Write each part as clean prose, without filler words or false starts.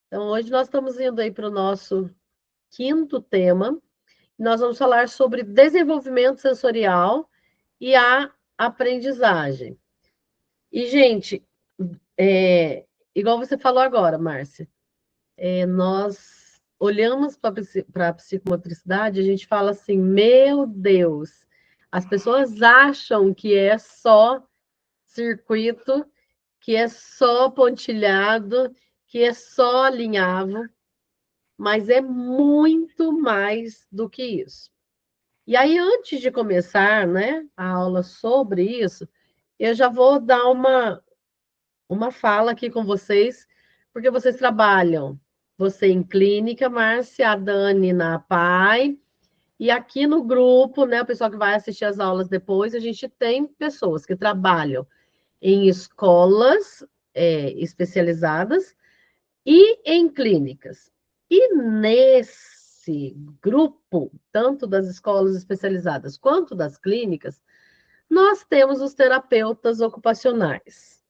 Então, hoje nós estamos indo aí para o nosso quinto tema. Nós vamos falar sobre desenvolvimento sensorial e a aprendizagem. E, gente, igual você falou agora, Márcia, nós olhamos para a psicomotricidade e a gente fala assim, meu Deus, as pessoas acham que é só circuito, que é só pontilhado, que é só alinhavo, mas é muito mais do que isso. E aí, antes de começar, né, a aula sobre isso, eu já vou dar uma fala aqui com vocês, porque vocês trabalham, você em clínica, Márcia, a Dani na PAI, e aqui no grupo, né, o pessoal que vai assistir as aulas depois, a gente tem pessoas que trabalham em escolas especializadas e em clínicas. E nesse grupo, tanto das escolas especializadas quanto das clínicas, nós temos os terapeutas ocupacionais.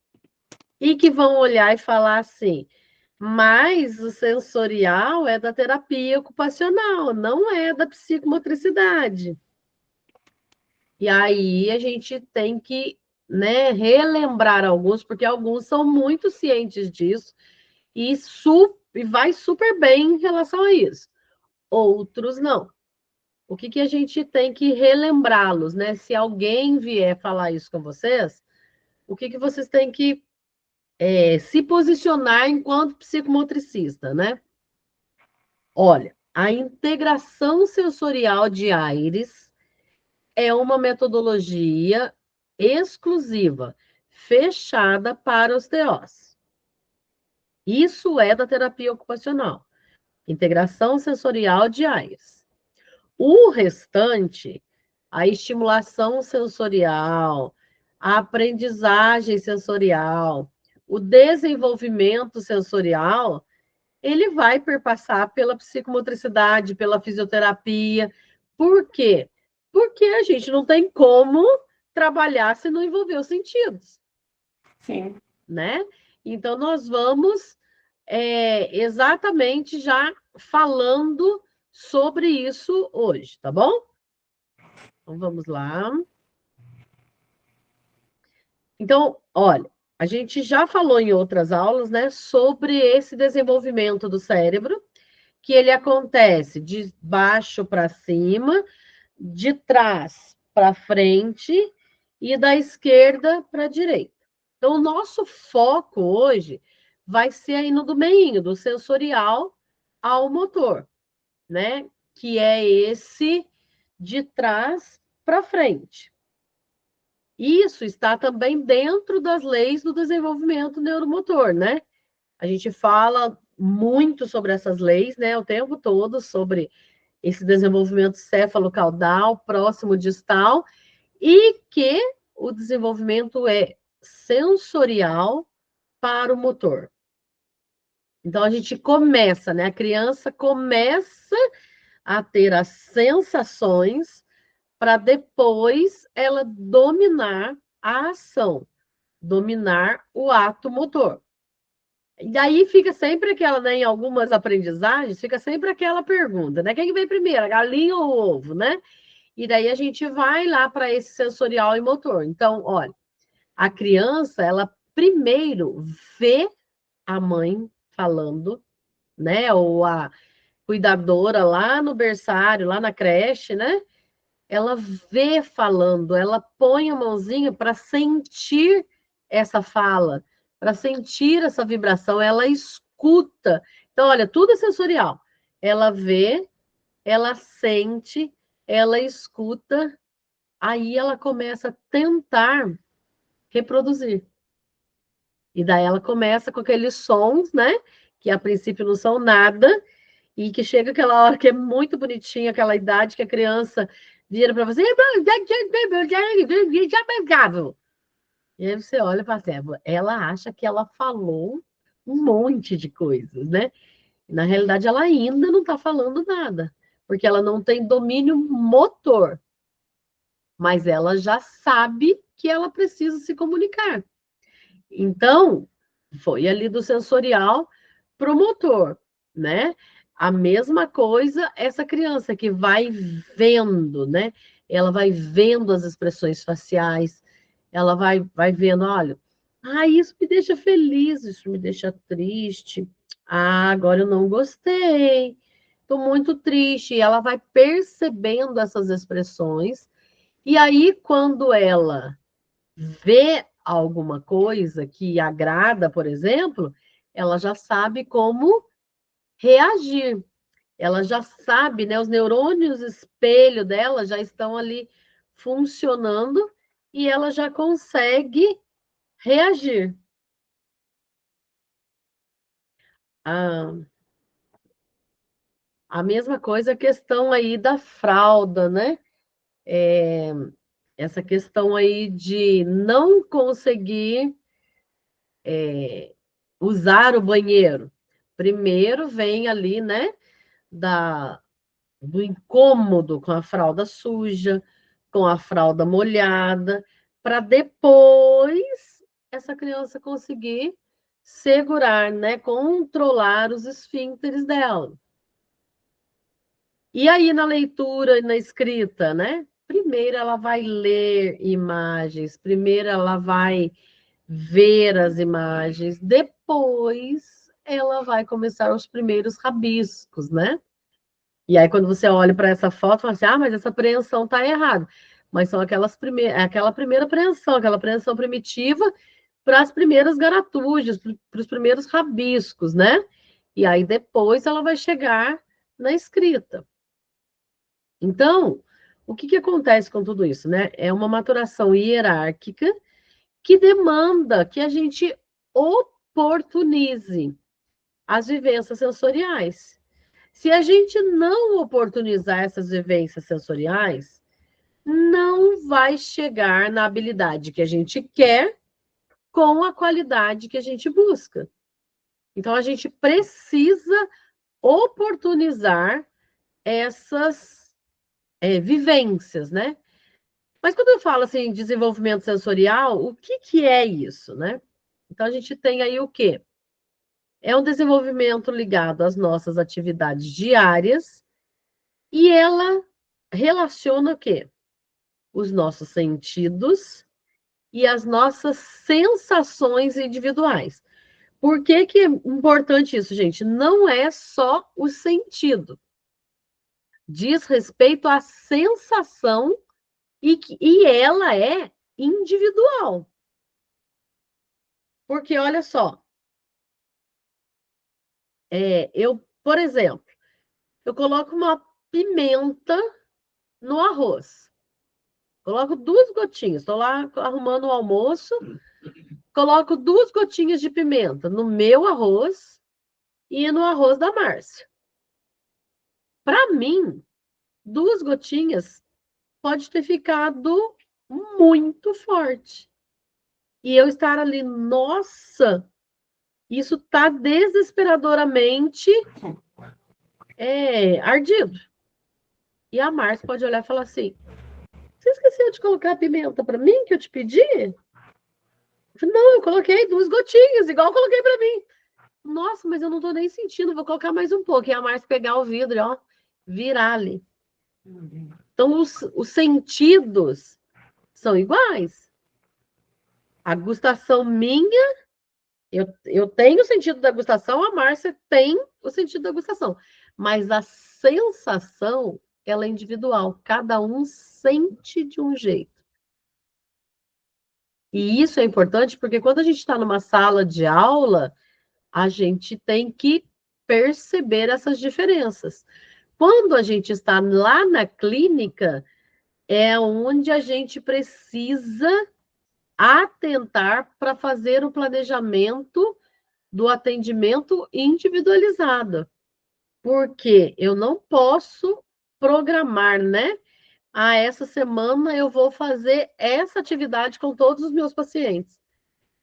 E que vão olhar e falar assim, mas o sensorial é da terapia ocupacional, não é da psicomotricidade. E aí a gente tem que, né, relembrar alguns, porque alguns são muito cientes disso e vai super bem em relação a isso. Outros não. O que a gente tem que relembrá-los, né? Se alguém vier falar isso com vocês, o que vocês têm que se posicionar enquanto psicomotricista, né? Olha, a integração sensorial de Aires é uma metodologia exclusiva, fechada para os TOs. Isso é da terapia ocupacional. Integração sensorial de Aires. O restante, a estimulação sensorial, a aprendizagem sensorial, o desenvolvimento sensorial, ele vai perpassar pela psicomotricidade, pela fisioterapia. Por quê? Porque a gente não tem como trabalhar se não envolver os sentidos. Sim. Né? Então, nós vamos exatamente já falando sobre isso hoje, tá bom? Então, vamos lá. Então, olha, a gente já falou em outras aulas, né, sobre esse desenvolvimento do cérebro, que ele acontece de baixo para cima, de trás para frente e da esquerda para a direita. Então, o nosso foco hoje vai ser aí no do meinho, do sensorial ao motor, né? Que é esse de trás para frente. Isso está também dentro das leis do desenvolvimento neuromotor, né? A gente fala muito sobre essas leis, né? O tempo todo sobre esse desenvolvimento céfalo-caudal, próximo distal, e que o desenvolvimento é sensorial para o motor. Então, a gente começa, né? A criança começa a ter as sensações para depois ela dominar a ação, dominar o ato motor. E daí fica sempre aquela, né, em algumas aprendizagens, fica sempre aquela pergunta, né? Quem que vem primeiro, a galinha ou o ovo, né? E daí a gente vai lá para esse sensorial e motor. Então, olha, a criança, ela primeiro vê a mãe falando, né? Ou a cuidadora lá no berçário, lá na creche, né? Ela vê falando, ela põe a mãozinha para sentir essa fala, para sentir essa vibração, ela escuta. Então, olha, tudo é sensorial. Ela vê, ela sente, ela escuta, aí ela começa a tentar reproduzir. E daí ela começa com aqueles sons, né? Que a princípio não são nada, e que chega aquela hora que é muito bonitinha, aquela idade que a criança vira para você. E aí você olha para a Seba, ela acha que ela falou um monte de coisas, né? Na realidade, ela ainda não está falando nada, porque ela não tem domínio motor, mas ela já sabe que ela precisa se comunicar. Então, foi ali do sensorial para o motor, né? A mesma coisa essa criança que vai vendo, né? Ela vai vendo as expressões faciais, ela vai vendo, olha, isso me deixa feliz, isso me deixa triste. Agora eu não gostei, estou muito triste. E ela vai percebendo essas expressões, e aí, quando ela vê alguma coisa que agrada, por exemplo, ela já sabe como reagir. Ela já sabe, né? Os neurônios espelho dela já estão ali funcionando e ela já consegue reagir. Ah, a mesma coisa a questão aí da fralda, né? Essa questão aí de não conseguir usar o banheiro. Primeiro vem ali, né? Da, do incômodo com a fralda suja, com a fralda molhada, para depois essa criança conseguir segurar, né, controlar os esfíncteres dela. E aí na leitura e na escrita, né? Primeiro ela vai ler imagens, primeiro ela vai ver as imagens, depois ela vai começar os primeiros rabiscos, né? E aí, quando você olha para essa foto, fala assim: mas essa apreensão está errada. Mas são aquela primeira apreensão, aquela apreensão primitiva para as primeiras garatujas, para os primeiros rabiscos, né? E aí, depois, ela vai chegar na escrita. Então, o que acontece com tudo isso, né? É uma maturação hierárquica que demanda que a gente oportunize as vivências sensoriais. Se a gente não oportunizar essas vivências sensoriais, não vai chegar na habilidade que a gente quer com a qualidade que a gente busca. Então, a gente precisa oportunizar essas vivências, né? Mas quando eu falo assim, desenvolvimento sensorial, o que é isso, né? Então, a gente tem aí o quê? É um desenvolvimento ligado às nossas atividades diárias e ela relaciona o quê? Os nossos sentidos e as nossas sensações individuais. Por que é importante isso, gente? Não é só o sentido. Diz respeito à sensação e ela é individual. Porque, olha só, por exemplo, eu coloco uma pimenta no arroz. Coloco 2 gotinhas. Estou lá arrumando o almoço. Coloco 2 gotinhas de pimenta no meu arroz e no arroz da Márcia. Para mim, 2 gotinhas pode ter ficado muito forte. E eu estar ali, nossa, isso está desesperadoramente ardido. E a Márcia pode olhar e falar assim: você esqueceu de colocar a pimenta para mim que eu te pedi? Não, eu coloquei 2 gotinhas, igual eu coloquei para mim. Nossa, mas eu não tô nem sentindo, vou colocar mais um pouco. E a Márcia pegar o vidro, ó, virar ali. Então, os sentidos são iguais. A gustação minha, eu tenho o sentido da gustação, a Márcia tem o sentido da gustação. Mas a sensação, ela é individual. Cada um sente de um jeito. E isso é importante porque quando a gente está numa sala de aula, a gente tem que perceber essas diferenças. Quando a gente está lá na clínica, é onde a gente precisa atentar para fazer o planejamento do atendimento individualizado. Porque eu não posso programar, né? Essa semana eu vou fazer essa atividade com todos os meus pacientes.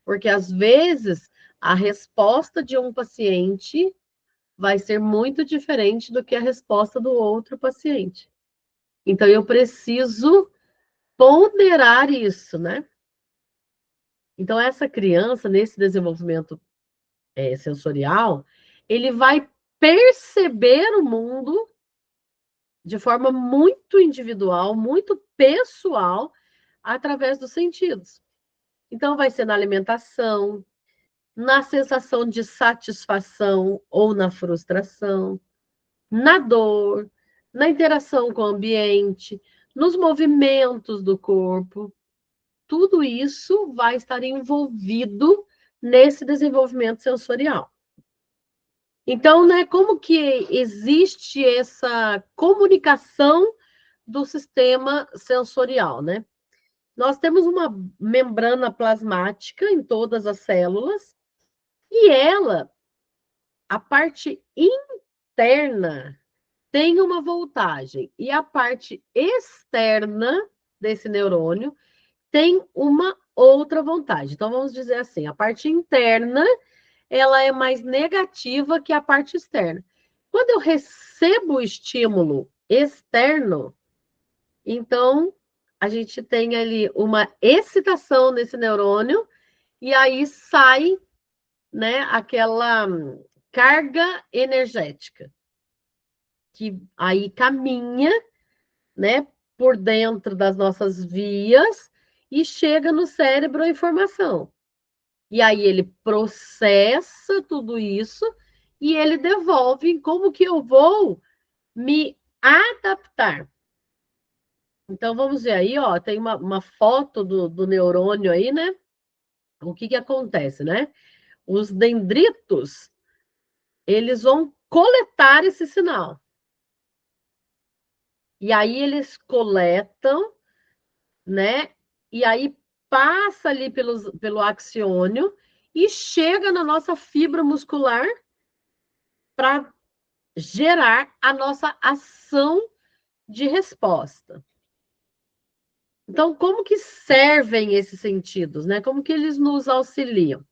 Porque às vezes a resposta de um paciente vai ser muito diferente do que a resposta do outro paciente. Então, eu preciso ponderar isso, né? Então, essa criança, nesse desenvolvimento sensorial, ele vai perceber o mundo de forma muito individual, muito pessoal, através dos sentidos. Então, vai ser na alimentação, na sensação de satisfação ou na frustração, na dor, na interação com o ambiente, nos movimentos do corpo. Tudo isso vai estar envolvido nesse desenvolvimento sensorial. Então, né, como que existe essa comunicação do sistema sensorial, né? Nós temos uma membrana plasmática em todas as células e ela, a parte interna, tem uma voltagem e a parte externa desse neurônio tem uma outra voltagem. Então, vamos dizer assim, a parte interna ela é mais negativa que a parte externa. Quando eu recebo o estímulo externo, então a gente tem ali uma excitação nesse neurônio e aí sai, né, aquela carga energética que aí caminha, né, por dentro das nossas vias e chega no cérebro a informação. E aí ele processa tudo isso e ele devolve como que eu vou me adaptar. Então, vamos ver aí, ó, tem uma foto do neurônio aí, né? O que que acontece, né? Os dendritos, eles vão coletar esse sinal. E aí eles coletam, né? E aí passa ali pelo axiônio e chega na nossa fibra muscular para gerar a nossa ação de resposta. Então, como que servem esses sentidos, né? Como que eles nos auxiliam?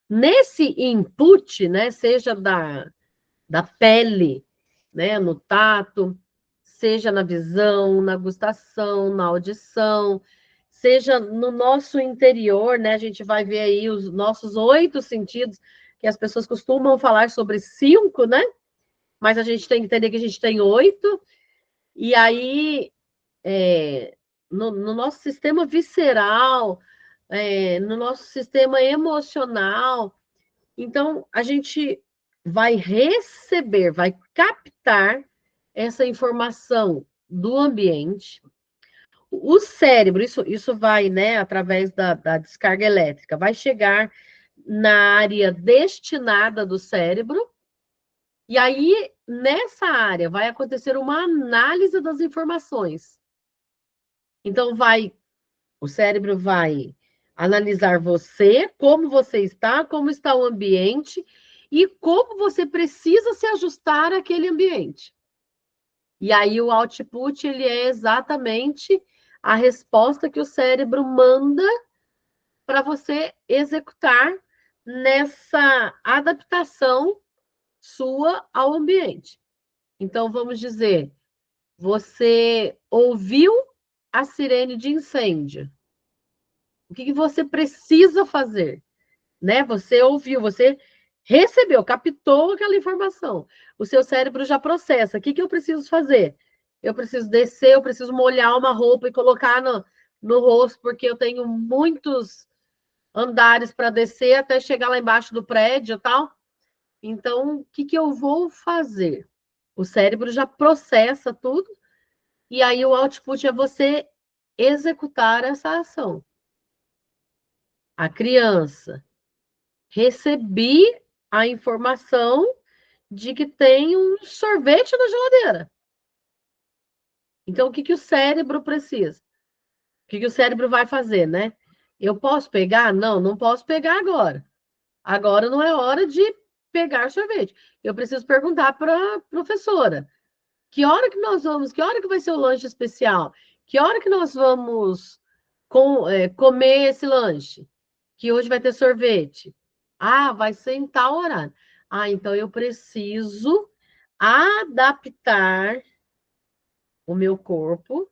Nesse input, né, seja da pele, né, no tato, seja na visão, na gustação, na audição, seja no nosso interior, né, a gente vai ver aí os nossos 8 sentidos, que as pessoas costumam falar sobre 5, né, mas a gente tem que entender que a gente tem 8, e aí, no nosso sistema visceral, no nosso sistema emocional, então a gente vai receber, vai captar essa informação do ambiente. O cérebro, isso vai, né, através da descarga elétrica, vai chegar na área destinada do cérebro, e aí, nessa área, vai acontecer uma análise das informações. Então, o cérebro vai analisar você, como você está, como está o ambiente e como você precisa se ajustar àquele ambiente. E aí o output, ele é exatamente a resposta que o cérebro manda para você executar nessa adaptação sua ao ambiente. Então, vamos dizer, você ouviu a sirene de incêndio. O que você precisa fazer? Né? Você ouviu, você recebeu, captou aquela informação. O seu cérebro já processa. O que eu preciso fazer? Eu preciso descer, eu preciso molhar uma roupa e colocar no rosto, porque eu tenho muitos andares para descer até chegar lá embaixo do prédio e tal. Então, o que eu vou fazer? O cérebro já processa tudo, e aí o output é você executar essa ação. A criança, recebi a informação de que tem um sorvete na geladeira. Então, o que o cérebro precisa? O que o cérebro vai fazer, né? Eu posso pegar? Não, não posso pegar agora. Agora não é hora de pegar sorvete. Eu preciso perguntar para a professora. Que hora que nós vamos? Que hora que vai ser o lanche especial? Que hora que nós vamos comer esse lanche? Que hoje vai ter sorvete. Ah, vai ser em tal horário. Ah, então eu preciso adaptar o meu corpo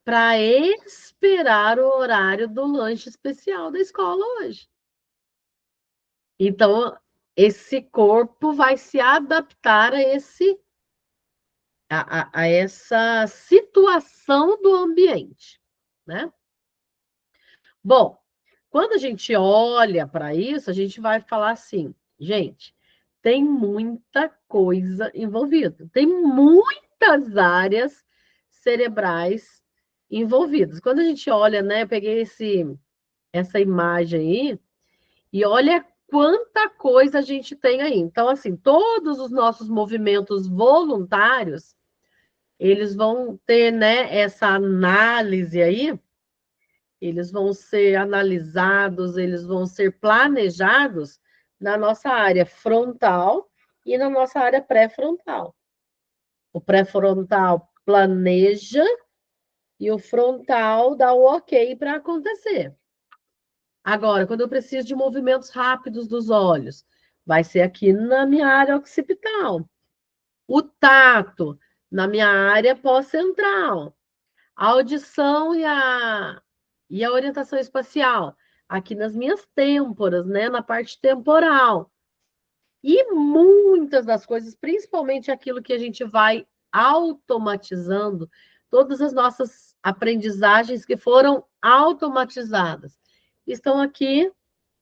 para esperar o horário do lanche especial da escola hoje. Então, esse corpo vai se adaptar a essa situação do ambiente, né? Bom, quando a gente olha para isso, a gente vai falar assim, gente, tem muita coisa envolvida, tem muitas áreas cerebrais envolvidas. Quando a gente olha, né, eu peguei essa imagem aí e olha quanta coisa a gente tem aí. Então, assim, todos os nossos movimentos voluntários, eles vão ter, né, essa análise aí, eles vão ser analisados, eles vão ser planejados na nossa área frontal e na nossa área pré-frontal. O pré-frontal planeja e o frontal dá o ok para acontecer. Agora, quando eu preciso de movimentos rápidos dos olhos, vai ser aqui na minha área occipital. O tato, na minha área pós-central. A audição e a orientação espacial, aqui nas minhas têmporas, né, na parte temporal. E muitas das coisas, principalmente aquilo que a gente vai automatizando, todas as nossas aprendizagens que foram automatizadas, estão aqui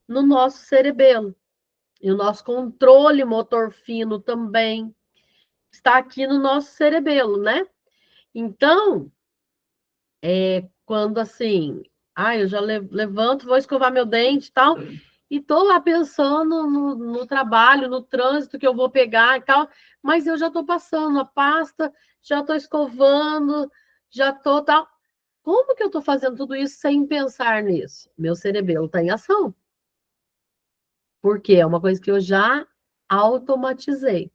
no nosso cerebelo. E o nosso controle motor fino também está aqui no nosso cerebelo, né? Então, quando assim, eu já levanto, vou escovar meu dente e tal, e tô lá pensando no trabalho, no trânsito que eu vou pegar e tal, mas eu já tô passando a pasta, já tô escovando, já tô tal. Como que eu tô fazendo tudo isso sem pensar nisso? Meu cerebelo está em ação. Porque é uma coisa que eu já automatizei.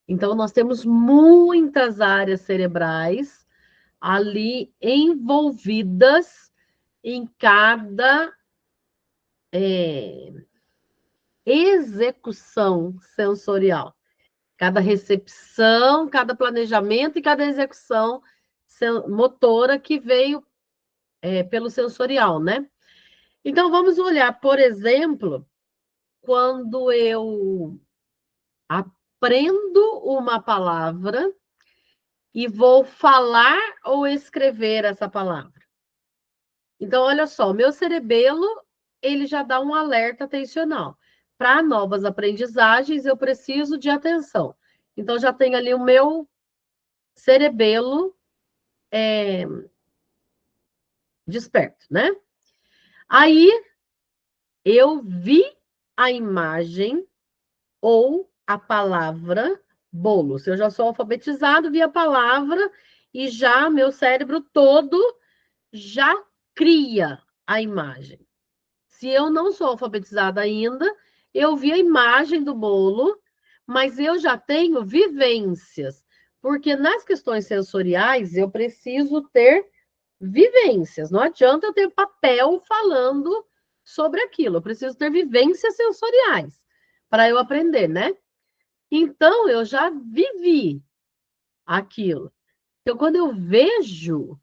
Então, nós temos muitas áreas cerebrais ali envolvidas em cada execução sensorial. Cada recepção, cada planejamento e cada execução motora que veio pelo sensorial, né? Então, vamos olhar, por exemplo, quando eu aprendo uma palavra e vou falar ou escrever essa palavra. Então, olha só, o meu cerebelo, ele já dá um alerta atencional. Para novas aprendizagens, eu preciso de atenção. Então, já tem ali o meu cerebelo desperto, né? Aí, eu vi a imagem ou a palavra bolo. Se eu já sou alfabetizado, vi a palavra e já meu cérebro todo já cria a imagem. Se eu não sou alfabetizada ainda, eu vi a imagem do bolo, mas eu já tenho vivências, porque nas questões sensoriais eu preciso ter vivências. Não adianta eu ter papel falando sobre aquilo, eu preciso ter vivências sensoriais para eu aprender, né? Então eu já vivi aquilo. Então, quando eu vejo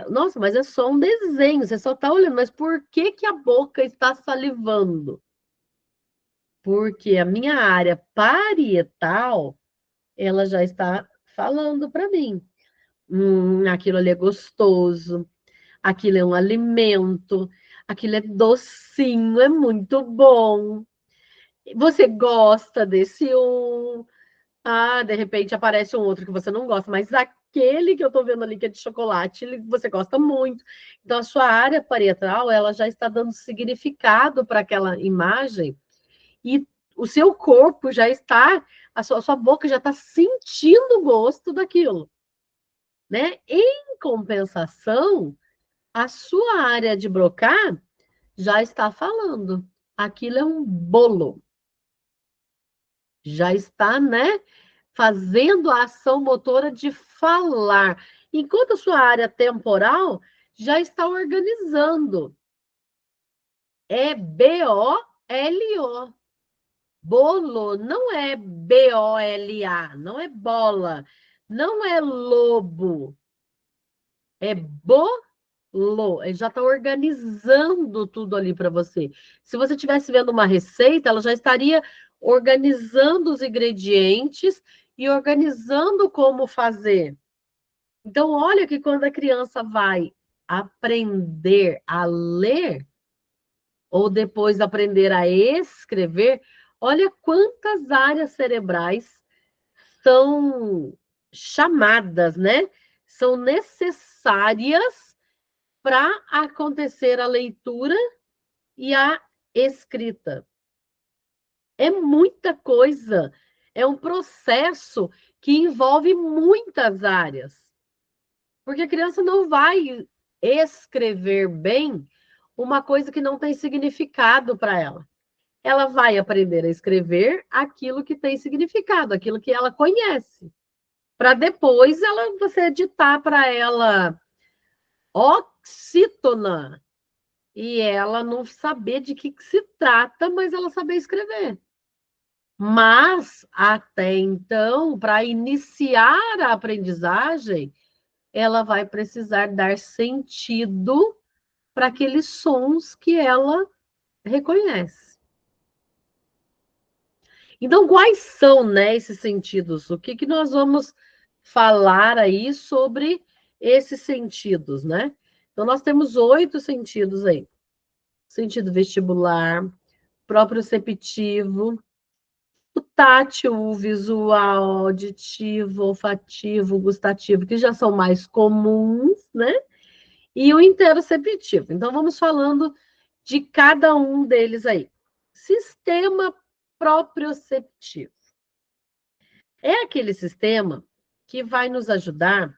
nossa, mas é só um desenho, você só está olhando, mas por que que a boca está salivando? Porque a minha área parietal, ela já está falando para mim. Aquilo ali é gostoso, aquilo é um alimento, aquilo é docinho, é muito bom. Você gosta desse um, de repente aparece um outro que você não gosta, mas aquele que eu estou vendo ali que é de chocolate, você gosta muito. Então, a sua área parietal, ela já está dando significado para aquela imagem e o seu corpo já está, a sua boca já está sentindo o gosto daquilo, né? Em compensação, a sua área de Broca já está falando. Aquilo é um bolo. Já está, né? Fazendo a ação motora de falar, enquanto a sua área temporal já está organizando. É B-O-L-O. Bolo não é B-O-L-A, não é bola, não é lobo, é bolo. Ele já está organizando tudo ali para você. Se você estivesse vendo uma receita, ela já estaria organizando os ingredientes e organizando como fazer. Então, olha que quando a criança vai aprender a ler, ou depois aprender a escrever, olha quantas áreas cerebrais são chamadas, né? São necessárias para acontecer a leitura e a escrita. É muita coisa, é um processo que envolve muitas áreas. Porque a criança não vai escrever bem uma coisa que não tem significado para ela. Ela vai aprender a escrever aquilo que tem significado, aquilo que ela conhece, para depois você editar para ela oxítona e ela não saber de que se trata, mas ela saber escrever. Mas até então, para iniciar a aprendizagem, ela vai precisar dar sentido para aqueles sons que ela reconhece. Então, quais são, né, esses sentidos? O que nós vamos falar aí sobre esses sentidos, né? Então, nós temos 8 sentidos aí. Sentido vestibular, proprioceptivo, o tátil, o visual, auditivo, olfativo, gustativo, que já são mais comuns, né? E o interoceptivo. Então, vamos falando de cada um deles aí. Sistema proprioceptivo. É aquele sistema que vai nos ajudar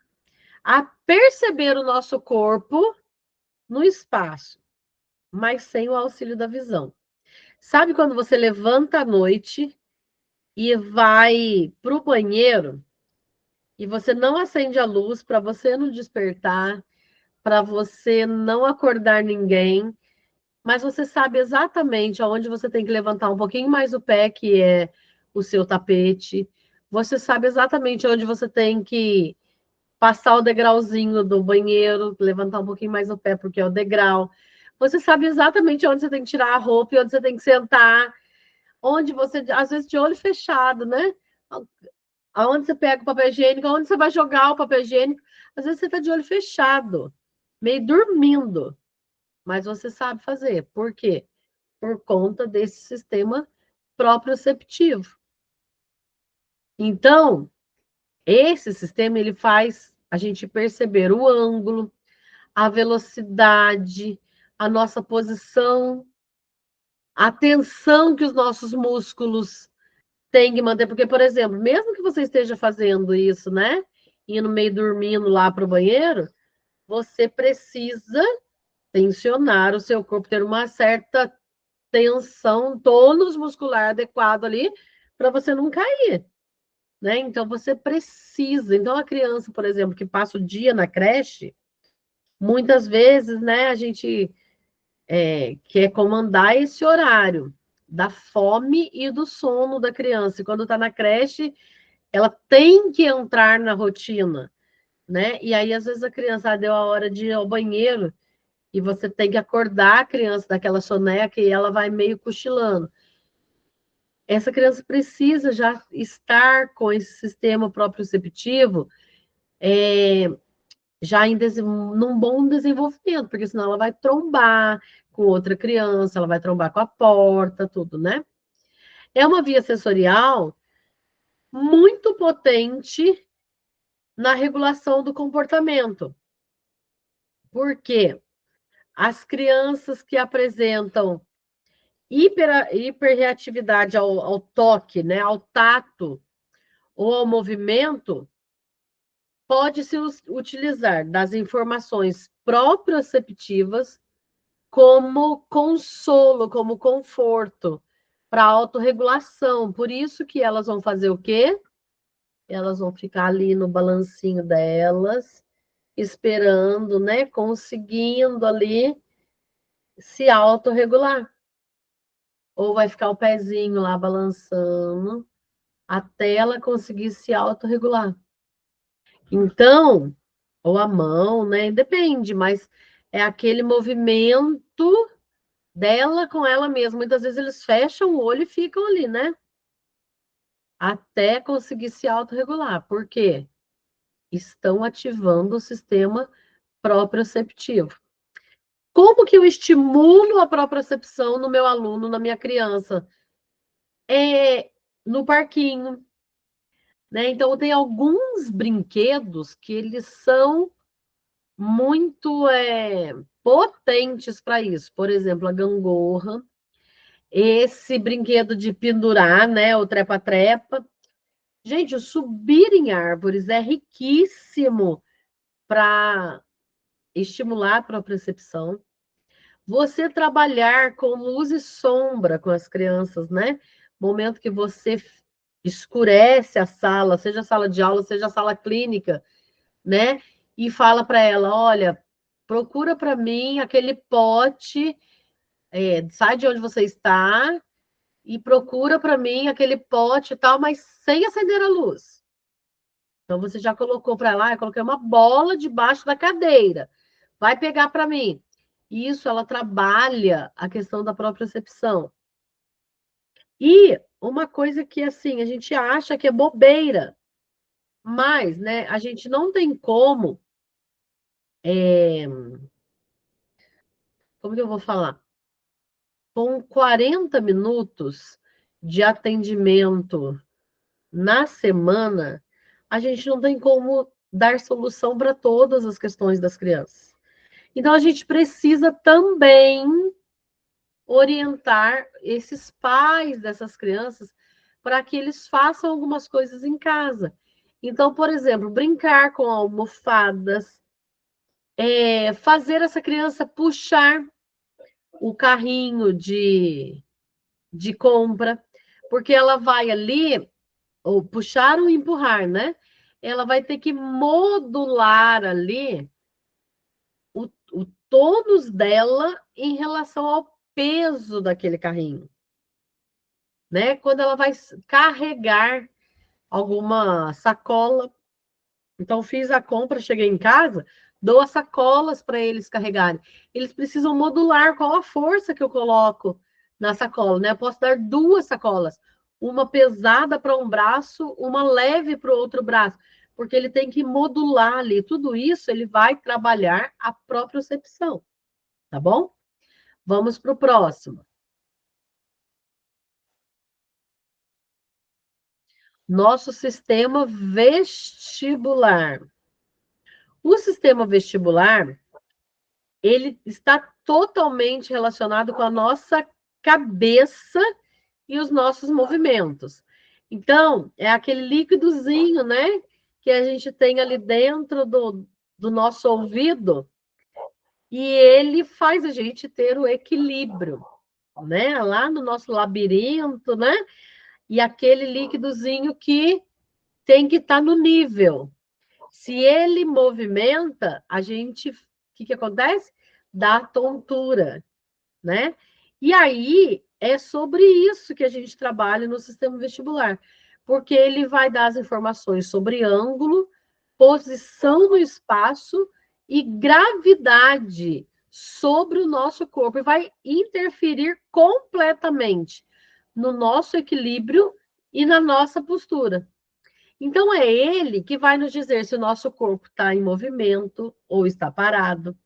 a perceber o nosso corpo no espaço, mas sem o auxílio da visão. Sabe quando você levanta à noite e vai para o banheiro e você não acende a luz para você não despertar, para você não acordar ninguém, mas você sabe exatamente aonde você tem que levantar um pouquinho mais o pé, que é o seu tapete. Você sabe exatamente onde você tem que passar o degrauzinho do banheiro, levantar um pouquinho mais o pé, porque é o degrau. Você sabe exatamente onde você tem que tirar a roupa e onde você tem que sentar, onde você, às vezes, de olho fechado, né? Aonde você pega o papel higiênico, aonde você vai jogar o papel higiênico. Às vezes você está de olho fechado, meio dormindo, mas você sabe fazer. Por quê? Por conta desse sistema proprioceptivo. Então, esse sistema ele faz a gente perceber o ângulo, a velocidade, a nossa posição, a tensão que os nossos músculos têm que manter. Porque, por exemplo, mesmo que você esteja fazendo isso, né? Indo meio dormindo lá para o banheiro, você precisa tensionar o seu corpo, ter uma certa tensão, tônus muscular adequado ali, para você não cair. Né? Então, você precisa. Então, a criança, por exemplo, que passa o dia na creche, muitas vezes, né, a gente quer comandar esse horário da fome e do sono da criança. E quando está na creche, ela tem que entrar na rotina, né? E aí, às vezes, a criança deu a hora de ir ao banheiro e você tem que acordar a criança daquela soneca e ela vai meio cochilando. Essa criança precisa já estar com esse sistema proprioceptivo já num bom desenvolvimento, porque senão ela vai trombar com outra criança, ela vai trombar com a porta, tudo, né? É uma via sensorial muito potente na regulação do comportamento. Por quê? As crianças que apresentam hiperreatividade ao toque, né, ao tato ou ao movimento, pode-se utilizar das informações proprioceptivas como consolo, como conforto, para autorregulação. Por isso que elas vão fazer o quê? Elas vão ficar ali no balancinho delas, esperando, né? Conseguindo ali se autorregular. Ou vai ficar o pezinho lá balançando até ela conseguir se autorregular. Então, ou a mão, né? Depende, mas é aquele movimento dela com ela mesma. Muitas vezes eles fecham o olho e ficam ali, né? Até conseguir se autorregular. Por quê? Estão ativando o sistema proprioceptivo. Como que eu estimulo a propriocepção no meu aluno, na minha criança? É no parquinho, né? Então, tem alguns brinquedos que eles são muito potentes para isso. Por exemplo, a gangorra, esse brinquedo de pendurar, né? O trepa-trepa. Gente, o subir em árvores é riquíssimo para estimular a propriocepção. Você trabalhar com luz e sombra com as crianças, né? Momento que você escurece a sala, seja a sala de aula, seja a sala clínica, né? E fala para ela, olha, procura para mim aquele pote, sai de onde você está e procura para mim aquele pote e tal, mas sem acender a luz. Então você já colocou para lá, eu coloquei uma bola debaixo da cadeira. Vai pegar para mim. Isso, ela trabalha a questão da propriocepção. E uma coisa que, assim, a gente acha que é bobeira, mas, né, a gente não tem como. Como que eu vou falar? Com 40 minutos de atendimento na semana, a gente não tem como dar solução para todas as questões das crianças. Então, a gente precisa também orientar esses pais dessas crianças para que eles façam algumas coisas em casa. Então, por exemplo, brincar com almofadas, fazer essa criança puxar o carrinho de compra, porque ela vai ali, ou puxar ou empurrar, né? Ela vai ter que modular ali o tônus dela em relação ao peso daquele carrinho, né? Quando ela vai carregar alguma sacola. Então, fiz a compra, cheguei em casa, dou as sacolas para eles carregarem. Eles precisam modular qual a força que eu coloco na sacola, né? Eu posso dar duas sacolas, uma pesada para um braço, uma leve para o outro braço, porque ele tem que modular ali. Tudo isso ele vai trabalhar a propriocepção, tá bom? Vamos para o próximo. Nosso sistema vestibular. O sistema vestibular, ele está totalmente relacionado com a nossa cabeça e os nossos movimentos. Então, é aquele líquidozinho, né, que a gente tem ali dentro do nosso ouvido, e ele faz a gente ter o equilíbrio, né, lá no nosso labirinto, né, e aquele líquidozinho que tem que estar no nível. Se ele movimenta, a gente, o que acontece? Dá tontura, né? E aí é sobre isso que a gente trabalha no sistema vestibular, porque ele vai dar as informações sobre ângulo, posição no espaço e gravidade sobre o nosso corpo e vai interferir completamente no nosso equilíbrio e na nossa postura. Então, é ele que vai nos dizer se o nosso corpo está em movimento ou está parado.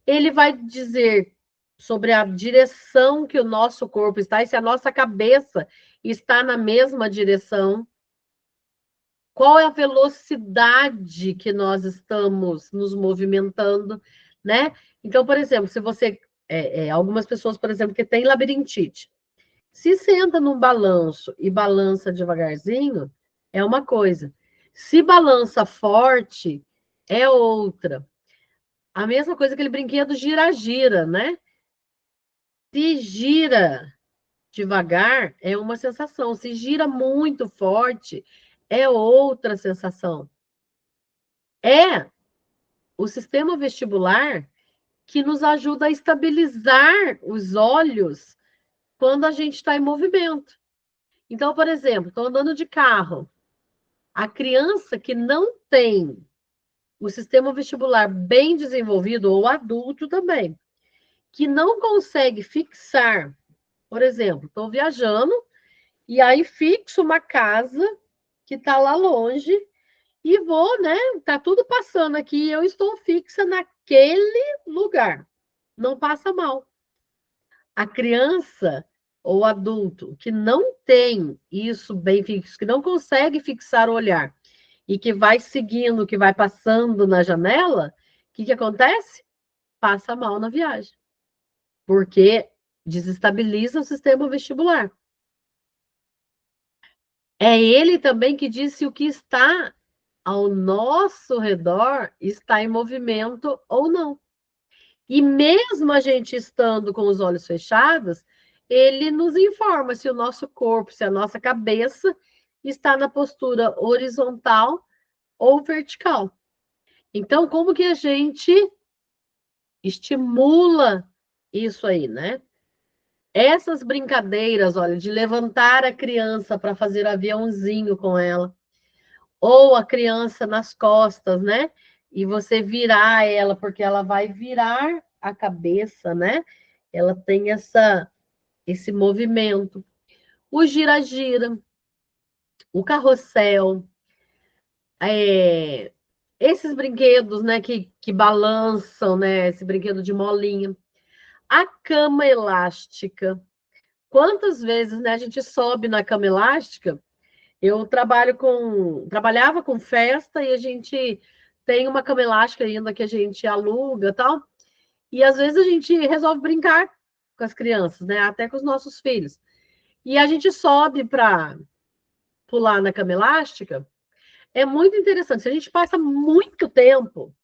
Ele vai dizer sobre a direção que o nosso corpo está e se a nossa cabeça está na mesma direção. Qual é a velocidade que nós estamos nos movimentando, né? Então, por exemplo, se você. Algumas pessoas, por exemplo, que têm labirintite. Se senta num balanço e balança devagarzinho, é uma coisa. Se balança forte, é outra. A mesma coisa aquele brinquedo gira-gira, né? Se gira devagar, é uma sensação. Se gira muito forte, é outra sensação. É o sistema vestibular que nos ajuda a estabilizar os olhos quando a gente está em movimento. Então, por exemplo, estou andando de carro. A criança que não tem o sistema vestibular bem desenvolvido, ou adulto também, que não consegue fixar, por exemplo, estou viajando e aí fixo uma casa que está lá longe e vou, né? Tá tudo passando aqui e eu estou fixa naquele lugar. Não passa mal. A criança ou adulto que não tem isso bem fixo, que não consegue fixar o olhar e que vai seguindo, que vai passando na janela, o que acontece? Passa mal na viagem, porque desestabiliza o sistema vestibular. É ele também que diz se o que está ao nosso redor está em movimento ou não. E mesmo a gente estando com os olhos fechados, ele nos informa se o nosso corpo, se a nossa cabeça está na postura horizontal ou vertical. Então, como que a gente estimula isso aí, né? Essas brincadeiras, olha, de levantar a criança para fazer aviãozinho com ela, ou a criança nas costas, né? E você virar ela, porque ela vai virar a cabeça, né? Ela tem esse movimento. O gira-gira, o carrossel, esses brinquedos, né, que balançam, né? Esse brinquedo de molinha. A cama elástica. Quantas vezes, né, a gente sobe na cama elástica? Eu trabalhava com festa e a gente tem uma cama elástica ainda que a gente aluga, tal. E às vezes a gente resolve brincar com as crianças, né? Até com os nossos filhos. E a gente sobe para pular na cama elástica. É muito interessante. Se a gente passa muito tempo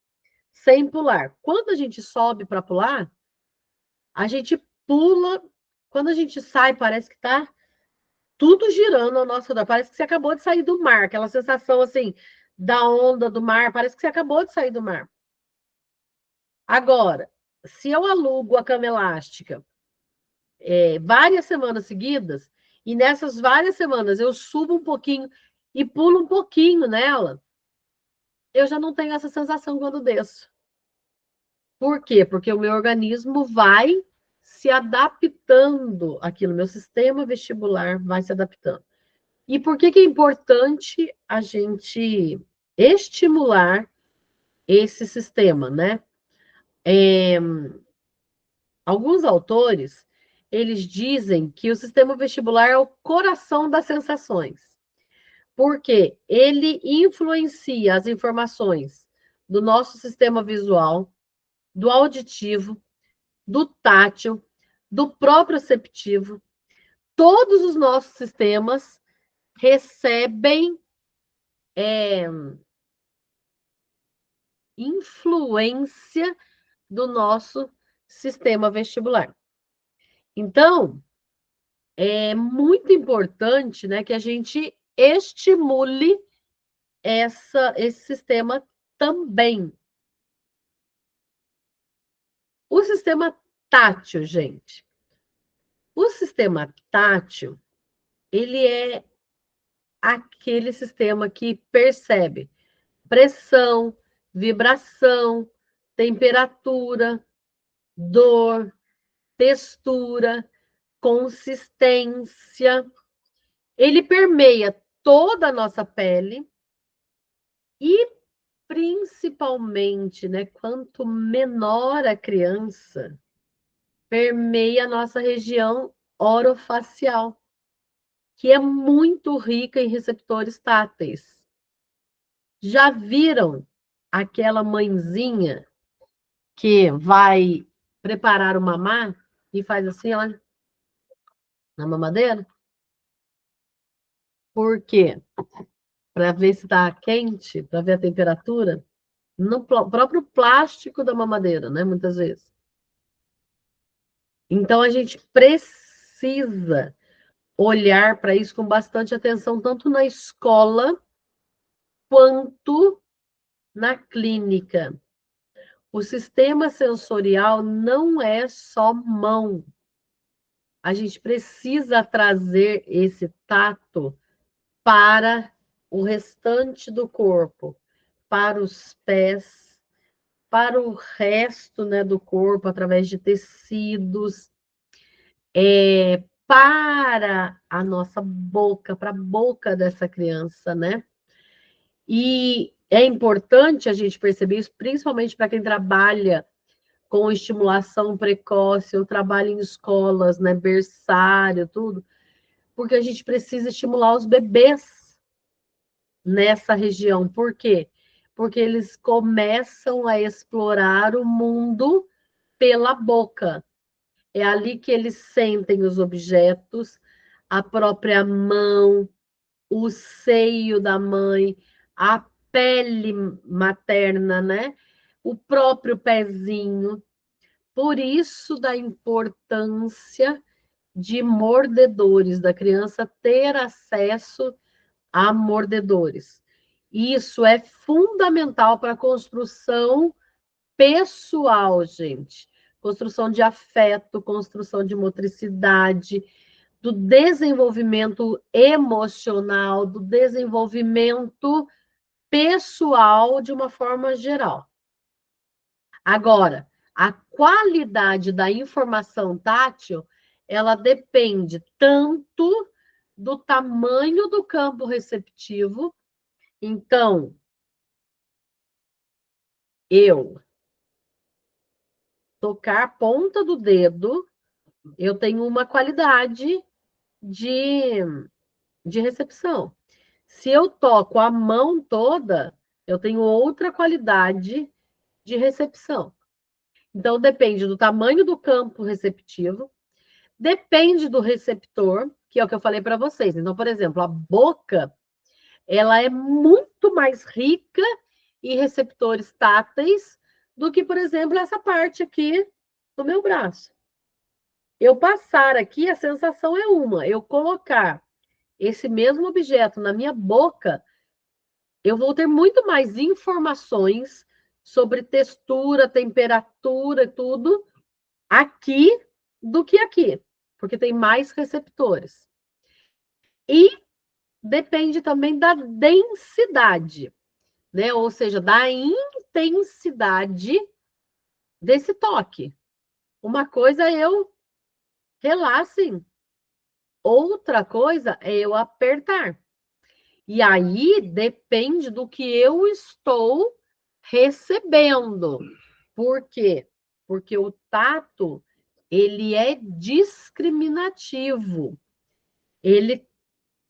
sem pular, quando a gente sobe para pular, a gente pula. Quando a gente sai, parece que está tudo girando ao nosso redor. Parece que você acabou de sair do mar, aquela sensação assim da onda do mar, parece que você acabou de sair do mar. Agora, se eu alugo a cama elástica várias semanas seguidas, e nessas várias semanas eu subo um pouquinho e pulo um pouquinho nela, eu já não tenho essa sensação quando desço. Por quê? Porque o meu organismo vai se adaptando àquilo, meu sistema vestibular vai se adaptando. E por que é importante a gente estimular esse sistema, né? Alguns autores, eles dizem que o sistema vestibular é o coração das sensações, porque ele influencia as informações do nosso sistema visual, do auditivo, do tátil, do proprioceptivo. Todos os nossos sistemas recebem influência do nosso sistema vestibular. Então, é muito importante, né, que a gente estimule esse sistema também. O sistema tátil, gente. O sistema tátil, ele é aquele sistema que percebe pressão, vibração, temperatura, dor, textura, consistência. Ele permeia toda a nossa pele e, principalmente, né, quanto menor a criança, permeia a nossa região orofacial, que é muito rica em receptores táteis. Já viram aquela mãezinha que vai preparar o mamar e faz assim, ó, na mamadeira? Por quê? Para ver se está quente, para ver a temperatura, no próprio plástico da mamadeira, né? Muitas vezes. Então a gente precisa olhar para isso com bastante atenção, tanto na escola quanto na clínica. O sistema sensorial não é só mão. A gente precisa trazer esse tato para o restante do corpo, para os pés, para o resto, né, do corpo, através de tecidos, para a nossa boca, para a boca dessa criança, né? E é importante a gente perceber isso, principalmente para quem trabalha com estimulação precoce, ou trabalha em escolas, né, berçário, tudo, porque a gente precisa estimular os bebês nessa região. Por quê? Porque eles começam a explorar o mundo pela boca. É ali que eles sentem os objetos, a própria mão, o seio da mãe, a pele materna, né? O próprio pezinho. Por isso da importância de mordedores, da criança ter acesso a mordedores. Isso é fundamental para a construção pessoal, gente. Construção de afeto, construção de motricidade, do desenvolvimento emocional, do desenvolvimento pessoal de uma forma geral. Agora, a qualidade da informação tátil, ela depende tanto do tamanho do campo receptivo. Então, eu tocar a ponta do dedo, eu tenho uma qualidade de, de recepção. Se eu toco a mão toda, eu tenho outra qualidade de recepção. Então, depende do tamanho do campo receptivo, depende do receptor, que é o que eu falei para vocês. Então, por exemplo, a boca, ela é muito mais rica em receptores táteis do que, por exemplo, essa parte aqui do meu braço. Eu passar aqui, a sensação é uma. Eu colocar esse mesmo objeto na minha boca, eu vou ter muito mais informações sobre textura, temperatura e tudo aqui do que aqui, porque tem mais receptores. E depende também da densidade, né? Ou seja, da intensidade desse toque. Uma coisa é eu relar assim, outra coisa é eu apertar. E aí depende do que eu estou recebendo. Por quê? Porque o tato, ele é discriminativo. Ele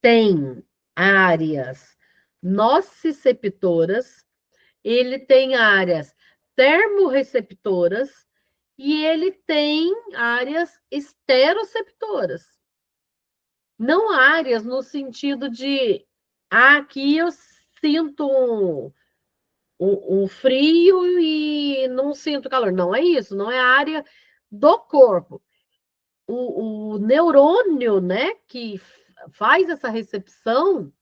tem áreas nociceptoras, ele tem áreas termorreceptoras e ele tem áreas esteroceptoras. Não áreas no sentido de aqui eu sinto um frio e não sinto calor. Não é isso, não é a área do corpo. O neurônio, né, que faz essa recepção,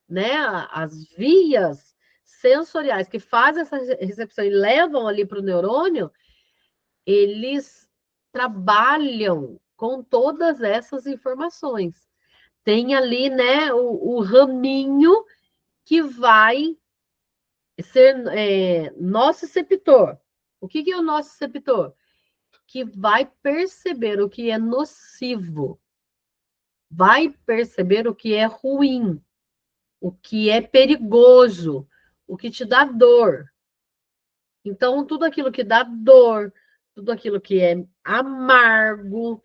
né, as vias sensoriais que fazem essa recepção e levam ali para o neurônio, eles trabalham com todas essas informações. Tem ali, né, o raminho que vai ser nociceptor. O que é o nociceptor? Que vai perceber o que é nocivo, vai perceber o que é ruim, o que é perigoso, o que te dá dor. Então, tudo aquilo que dá dor, tudo aquilo que é amargo,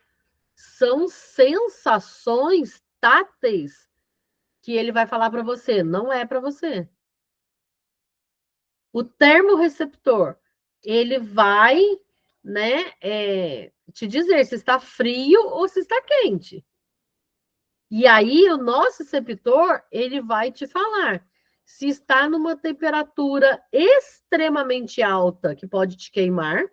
são sensações táteis que ele vai falar para você, não é para você. O termorreceptor, ele vai, né, te dizer se está frio ou se está quente. E aí, o nosso receptor, ele vai te falar se está numa temperatura extremamente alta, que pode te queimar,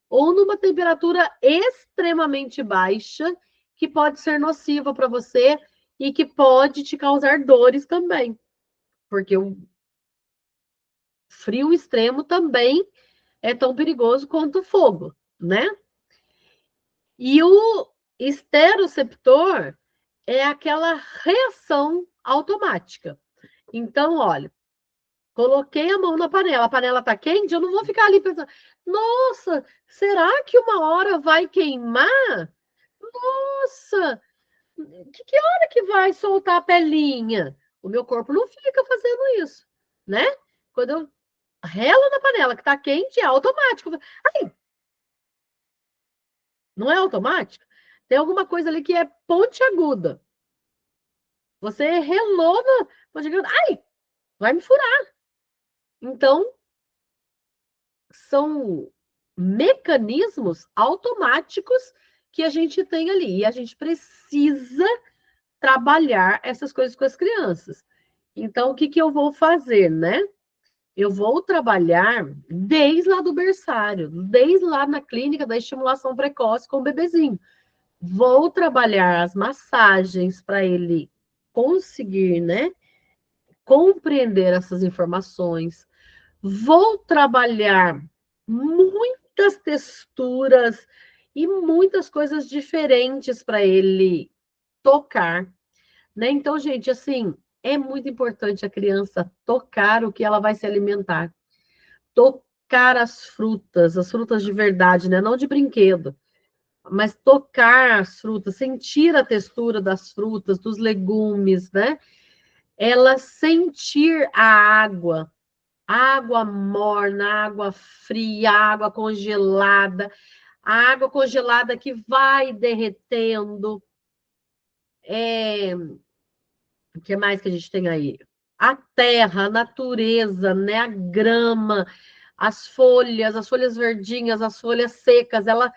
ou numa temperatura extremamente baixa, que pode ser nociva para você e que pode te causar dores também. Porque o frio extremo também é tão perigoso quanto o fogo, né? E o esteroceptor é aquela reação automática. Então, olha, Coloquei a mão na panela, a panela tá quente, eu não vou ficar ali pensando, nossa, será que uma hora vai queimar? Nossa, que hora que vai soltar a pelinha? O meu corpo não fica fazendo isso, né? Quando eu relo na panela que tá quente, é automático. Ai, não é automático? Tem alguma coisa ali que é pontiaguda. Você relou na pontiaguda, ai, vai me furar. Então, são mecanismos automáticos que a gente tem ali. E a gente precisa trabalhar essas coisas com as crianças. Então, o que, que eu vou fazer, né? Eu vou trabalhar desde lá do berçário, desde lá na clínica da estimulação precoce com o bebezinho. Vou trabalhar as massagens para ele conseguir, né, compreender essas informações. Vou trabalhar muitas texturas e muitas coisas diferentes para ele tocar, né? Então, gente, assim, é muito importante a criança tocar o que ela vai se alimentar. Tocar as frutas de verdade, né? Não de brinquedo, mas tocar as frutas, sentir a textura das frutas, dos legumes, né? Ela sentir a água morna, água fria, água congelada, a água congelada que vai derretendo. O que mais que a gente tem aí? A terra, a natureza, né? A grama, as folhas verdinhas, as folhas secas, ela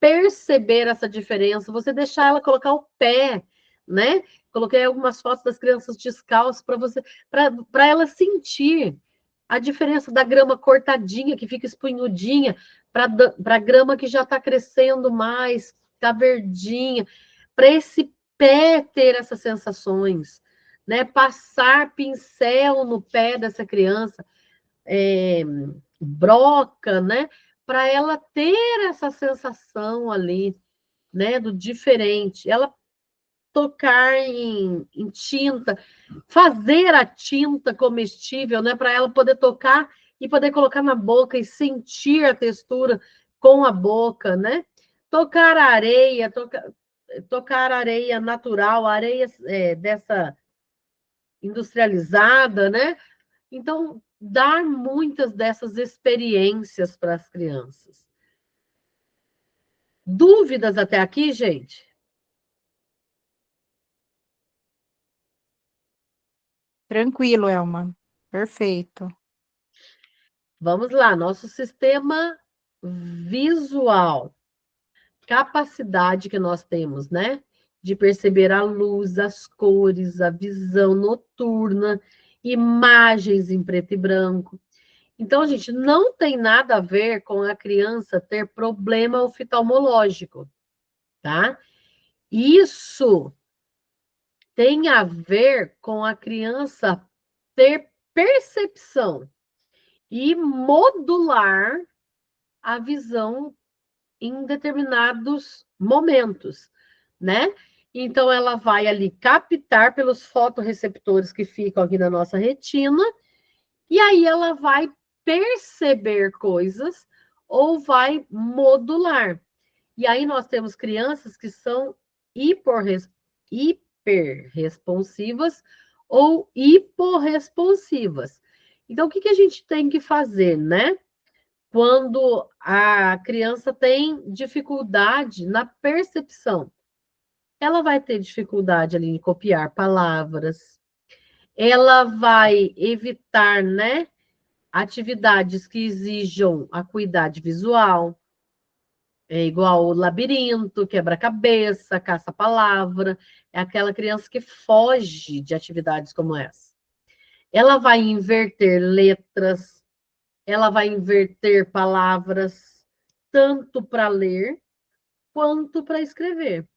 perceber essa diferença, você deixar ela colocar o pé, né? Coloquei algumas fotos das crianças descalças para você, para ela sentir a diferença da grama cortadinha, que fica espinhudinha, para a grama que já está crescendo mais, está verdinha, para esse pé ter essas sensações, né? Passar pincel no pé dessa criança, broca, né? Para ela ter essa sensação ali, né? Do diferente. Ela tocar em tinta, fazer a tinta comestível, né? Para ela poder tocar e poder colocar na boca e sentir a textura com a boca, né? Tocar areia, tocar areia natural, areia dessa industrializada, né? Então, dar muitas dessas experiências para as crianças. Dúvidas até aqui, gente? Tranquilo, Elma. Perfeito. Vamos lá, nosso sistema visual, capacidade que nós temos, né? De perceber a luz, as cores, a visão noturna, imagens em preto e branco. Então, gente, não tem nada a ver com a criança ter problema oftalmológico, tá? Isso tem a ver com a criança ter percepção e modular a visão em determinados momentos, né? Então, ela vai ali captar pelos fotorreceptores que ficam aqui na nossa retina, e aí ela vai perceber coisas ou vai modular. E aí nós temos crianças que são hiperresponsivas ou hiporresponsivas. Então, o que a gente tem que fazer, né? Quando a criança tem dificuldade na percepção, ela vai ter dificuldade ali em copiar palavras, ela vai evitar, né, atividades que exijam acuidade visual, é igual o labirinto, quebra-cabeça, caça-palavra, é aquela criança que foge de atividades como essa. Ela vai inverter letras, ela vai inverter palavras, tanto para ler quanto para escrever.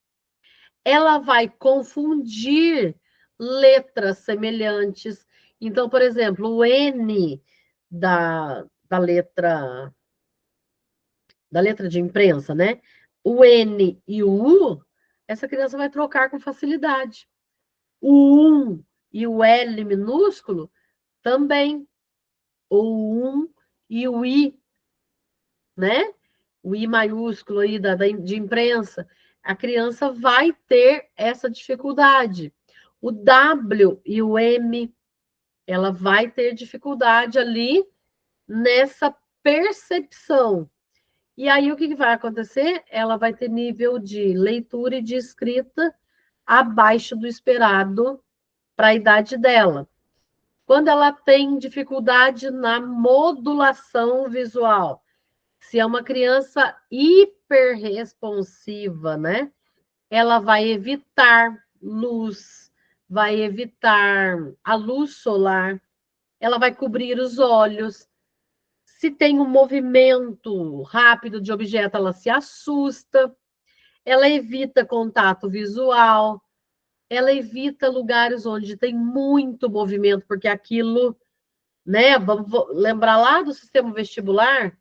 Ela vai confundir letras semelhantes. Então, por exemplo, o N da letra de imprensa, né? O N e o U, essa criança vai trocar com facilidade. O 1 e o L minúsculo também. o 1 e o I, né? O I maiúsculo aí de imprensa, a criança vai ter essa dificuldade. O W e o M, ela vai ter dificuldade ali nessa percepção. E aí o que vai acontecer? Ela vai ter nível de leitura e de escrita abaixo do esperado para a idade dela. Quando ela tem dificuldade na modulação visual, se é uma criança hiperresponsiva, né? Ela vai evitar luz, vai evitar a luz solar, ela vai cobrir os olhos. Se tem um movimento rápido de objeto, ela se assusta, ela evita contato visual, ela evita lugares onde tem muito movimento, porque aquilo, né? Vamos lembrar lá do sistema vestibular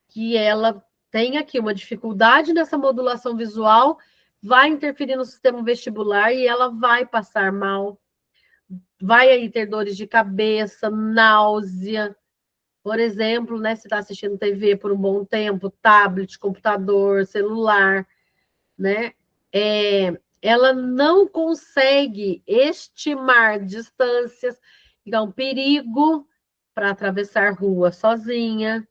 que ela tem aqui uma dificuldade nessa modulação visual, vai interferir no sistema vestibular e ela vai passar mal, vai aí ter dores de cabeça, náusea, por exemplo, né? Se está assistindo TV por um bom tempo, tablet, computador, celular, né? Ela não consegue estimar distâncias, é um perigo para atravessar rua sozinha.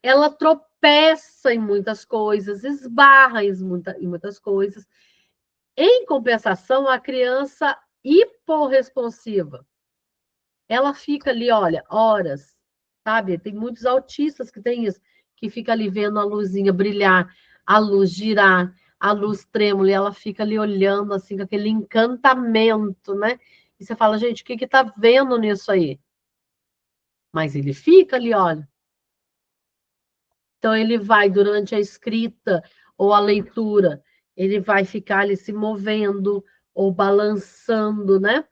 Ela tropeça em muitas coisas, esbarra em muitas coisas. Em compensação, a criança hiporresponsiva, ela fica ali, olha, horas, sabe? Tem muitos autistas que têm isso, que fica ali vendo a luzinha brilhar, a luz girar, a luz trêmula, e ela fica ali olhando, assim, com aquele encantamento, né? E você fala, gente, o que que tá vendo nisso aí? Mas ele fica ali, olha. Então, ele vai, durante a escrita ou a leitura, ele vai ficar ali se movendo ou balançando, né?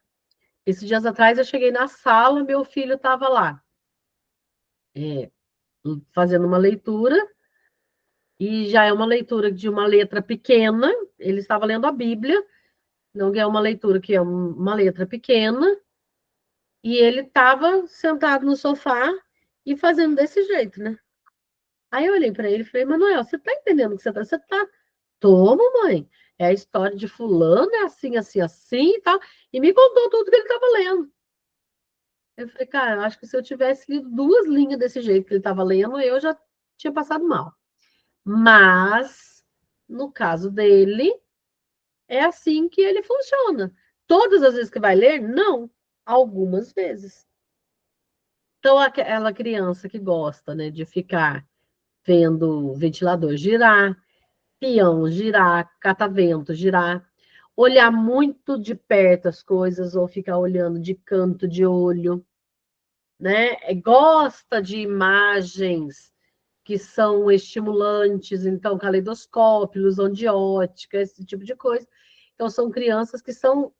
Esses dias atrás eu cheguei na sala, meu filho estava lá, fazendo uma leitura, e já é uma leitura de uma letra pequena, ele estava lendo a Bíblia, não é uma leitura que é uma letra pequena, e ele estava sentado no sofá e fazendo desse jeito, né? Aí eu olhei para ele e falei, Manuel, você está entendendo o que você está? Você está. Tô, mamãe. É a história de fulano, é assim, assim, assim e tal. E me contou tudo que ele estava lendo. Eu falei, cara, eu acho que se eu tivesse lido 2 linhas desse jeito que ele estava lendo, eu já tinha passado mal. Mas, no caso dele, é assim que ele funciona. Todas as vezes que vai ler, não. Algumas vezes. Então, aquela criança que gosta, né, de ficar vendo o ventilador girar, peão girar, catavento girar, olhar muito de perto as coisas ou ficar olhando de canto de olho, né? Gosta de imagens que são estimulantes, então caleidoscópio, ilusão de ótica, esse tipo de coisa. Então são crianças que são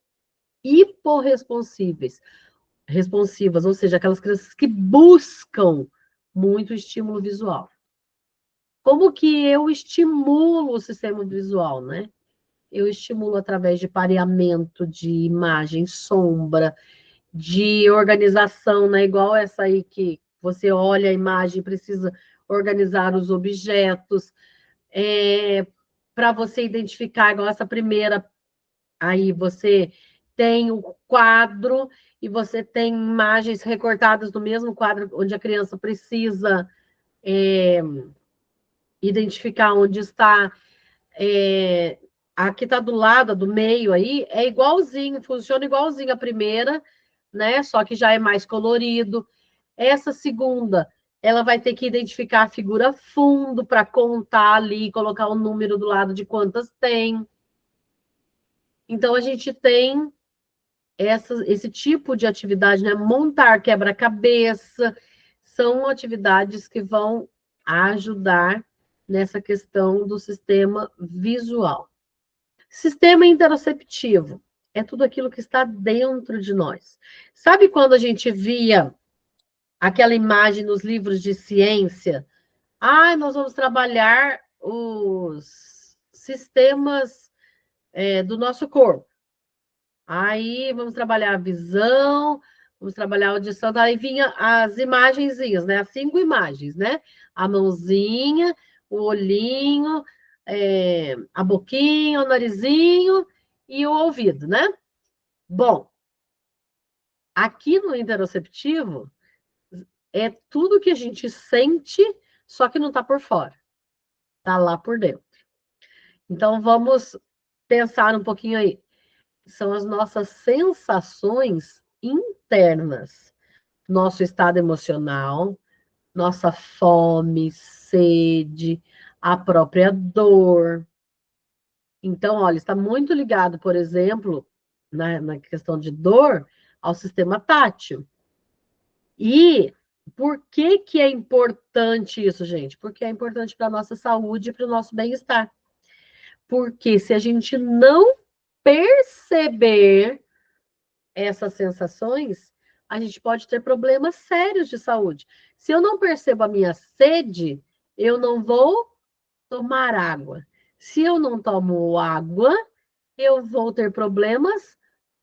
hiporresponsíveis, responsivas, ou seja, aquelas crianças que buscam muito estímulo visual. Como que eu estimulo o sistema visual, né? Eu estimulo através de pareamento, de imagem, sombra, de organização, né? Igual essa aí que você olha a imagem e precisa organizar os objetos. Para você identificar, igual essa primeira, aí você tem o quadro e você tem imagens recortadas do mesmo quadro, onde a criança precisa identificar onde está. Aqui está do lado, do meio aí, é igualzinho, funciona igualzinho a primeira, né? Só que já é mais colorido. Essa segunda, ela vai ter que identificar a figura fundo para contar ali, colocar o número do lado de quantas tem. Então, a gente tem esse tipo de atividade, né? Montar quebra-cabeça, são atividades que vão ajudar nessa questão do sistema visual. Sistema interoceptivo é tudo aquilo que está dentro de nós. Sabe quando a gente via aquela imagem nos livros de ciência? Ah, nós vamos trabalhar os sistemas do nosso corpo. Aí vamos trabalhar a visão, Vamos trabalhar a audição, daí vinha as imagenzinhas, né? As 5 imagens, né? A mãozinha, o olhinho, a boquinha, o narizinho e o ouvido, né? Bom, aqui no interoceptivo é tudo que a gente sente, só que não está por fora, está lá por dentro. Então vamos pensar um pouquinho aí. São as nossas sensações internas, nosso estado emocional, nossa fome, sede, a própria dor. Então, olha, está muito ligado, por exemplo, na questão de dor, ao sistema tátil. E por que que é importante isso, gente? Porque é importante para a nossa saúde e para o nosso bem-estar. Porque se a gente não perceber essas sensações, a gente pode ter problemas sérios de saúde. Se eu não percebo a minha sede, eu não vou tomar água. Se eu não tomo água, eu vou ter problemas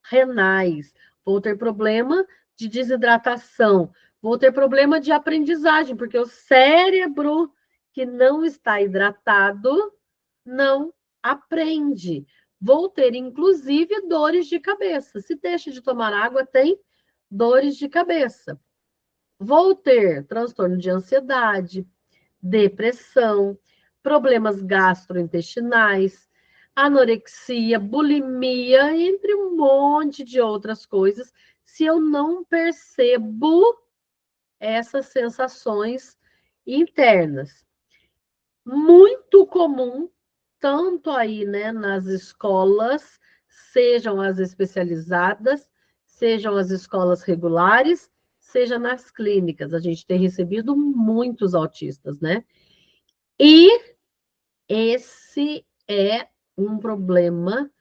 renais, vou ter problema de desidratação, vou ter problema de aprendizagem, porque o cérebro que não está hidratado não aprende. Vou ter, inclusive, dores de cabeça. Se deixa de tomar água, tem dores de cabeça. Vou ter transtorno de ansiedade, depressão, problemas gastrointestinais, anorexia, bulimia, entre um monte de outras coisas, se eu não percebo essas sensações internas. Muito comum, tanto aí, né, nas escolas, sejam as especializadas, sejam as escolas regulares, seja nas clínicas. A gente tem recebido muitos autistas, né? E esse é um problema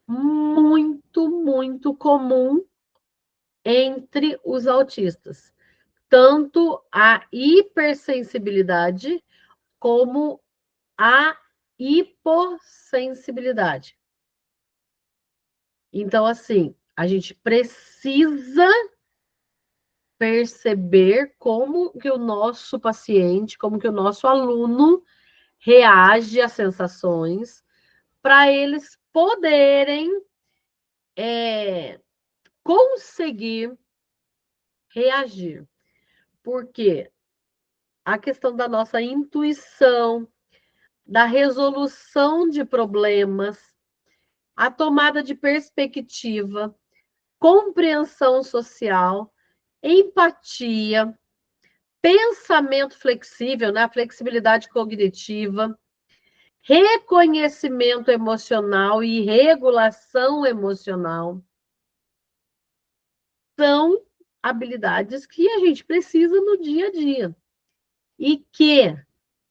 muito, muito comum entre os autistas. Tanto a hipersensibilidade como a hipossensibilidade. Então, assim, a gente precisa perceber como que o nosso paciente, como que o nosso aluno reage às sensações, para eles poderem conseguir reagir. Porque a questão da nossa intuição, da resolução de problemas, a tomada de perspectiva, compreensão social, empatia, pensamento flexível, né? A flexibilidade cognitiva, reconhecimento emocional e regulação emocional são habilidades que a gente precisa no dia a dia e que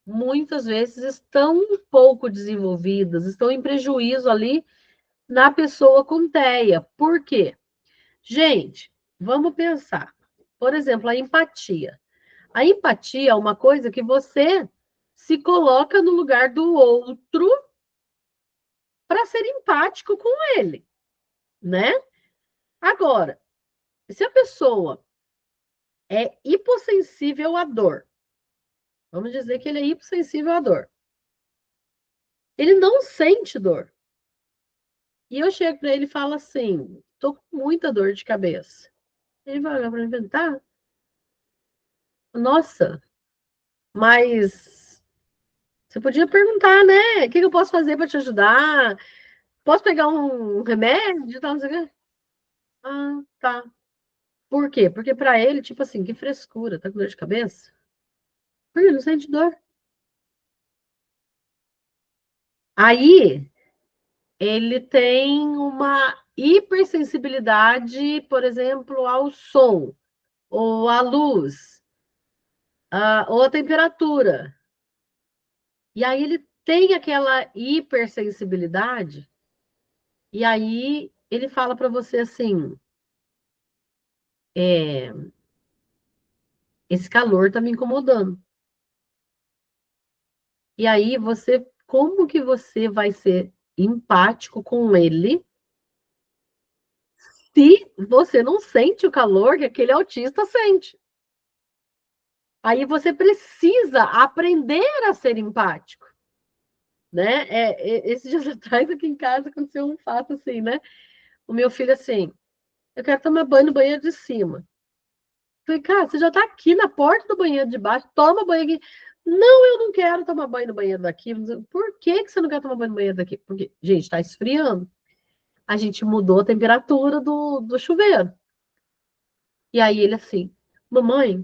muitas vezes estão um pouco desenvolvidas, estão em prejuízo ali na pessoa com TEA. Por quê? Gente, vamos pensar. Por exemplo, a empatia. A empatia é uma coisa que você se coloca no lugar do outro para ser empático com ele, né? Agora, se a pessoa é hipossensível à dor, vamos dizer que ele é hipossensível à dor, ele não sente dor. E eu chego para ele e falo assim: tô com muita dor de cabeça. Ele vai olhar para mim e tá? Nossa, mas você podia perguntar, né? O que eu posso fazer para te ajudar? Posso pegar um remédio? Tal, não sei o quê. Ah, tá. Por quê? Porque para ele, tipo assim, que frescura, tá com dor de cabeça? Porque ele não sente dor. Aí, ele tem uma hipersensibilidade, por exemplo, ao som, ou à luz, ou à temperatura. E aí ele tem aquela hipersensibilidade, e aí ele fala para você assim: é, esse calor tá me incomodando. E aí você, como que você vai ser empático com ele se você não sente o calor que aquele autista sente. Aí você precisa aprender a ser empático, né? Esses dias atrás, aqui em casa, aconteceu um fato assim, né? O meu filho assim, eu quero tomar banho no banheiro de cima. Falei, cara, você já tá aqui na porta do banheiro de baixo, toma banho aqui. Não, eu não quero tomar banho no banheiro daqui. Por que que você não quer tomar banho no banheiro daqui? Porque, gente, tá esfriando. A gente mudou a temperatura do chuveiro. E aí ele assim, mamãe,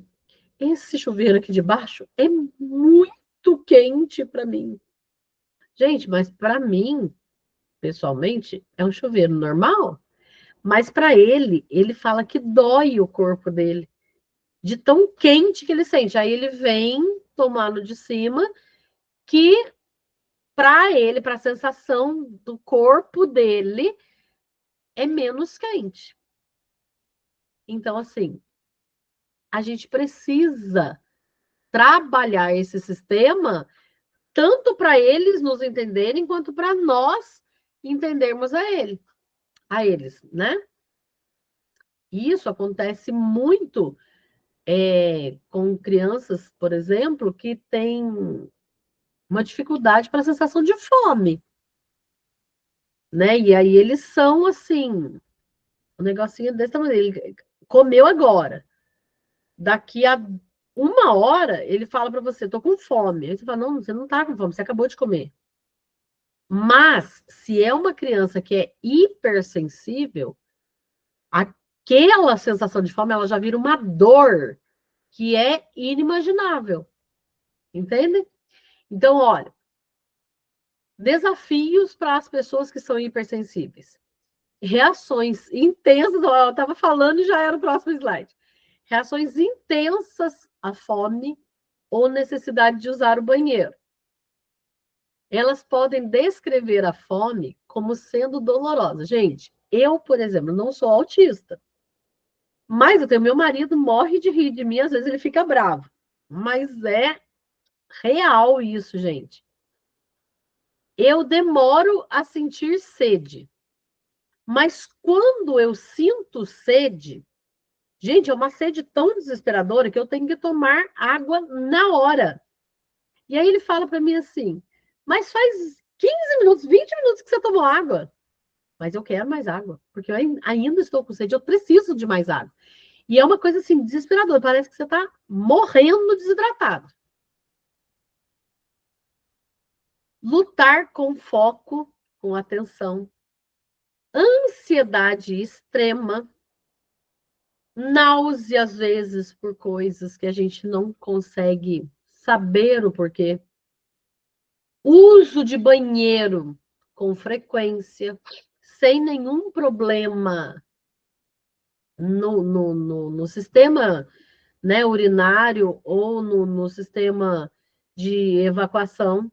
esse chuveiro aqui de baixo é muito quente para mim. Gente, mas para mim, pessoalmente, é um chuveiro normal. Mas para ele, ele fala que dói o corpo dele, de tão quente que ele sente. Aí ele vem tomar no de cima, que para ele, para a sensação do corpo dele, é menos quente. Então, assim, a gente precisa trabalhar esse sistema tanto para eles nos entenderem quanto para nós entendermos a eles, né? Isso acontece muito com crianças, por exemplo, que têm uma dificuldade para a sensação de fome, né? E aí eles são assim, um negocinho desse tamanho. Ele comeu agora. Daqui a uma hora, ele fala para você, tô com fome. Aí você fala, não, você não tá com fome, você acabou de comer. Mas, se é uma criança que é hipersensível, aquela sensação de fome, ela já vira uma dor que é inimaginável. Entende? Então, olha, desafios para as pessoas que são hipersensíveis. Reações intensas, ó, eu estava falando e já era o próximo slide. Reações intensas à fome ou necessidade de usar o banheiro. Elas podem descrever a fome como sendo dolorosa. Gente, eu, por exemplo, não sou autista, mas eu tenho meu marido morre de rir de mim, às vezes ele fica bravo. Mas é real isso, gente. Eu demoro a sentir sede. Mas quando eu sinto sede, gente, é uma sede tão desesperadora que eu tenho que tomar água na hora. E aí ele fala para mim assim: mas faz 15 minutos, 20 minutos que você tomou água. Mas eu quero mais água, porque eu ainda estou com sede, eu preciso de mais água. E é uma coisa assim desesperadora, parece que você está morrendo desidratado. Lutar com foco, com atenção. Ansiedade extrema. Náusea, às vezes, por coisas que a gente não consegue saber o porquê. Uso de banheiro com frequência, sem nenhum problema no sistema, né, urinário ou no sistema de evacuação.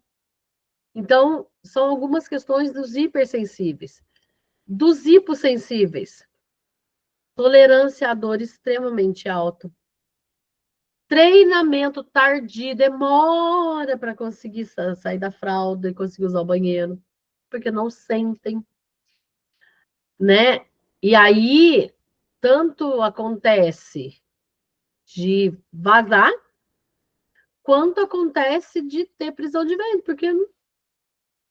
Então, são algumas questões dos hipersensíveis. Dos hipossensíveis, tolerância à dor extremamente alta. Treinamento tardio, demora para conseguir sair da fralda e conseguir usar o banheiro, porque não sentem, né? E aí, tanto acontece de vazar, quanto acontece de ter prisão de ventre, porque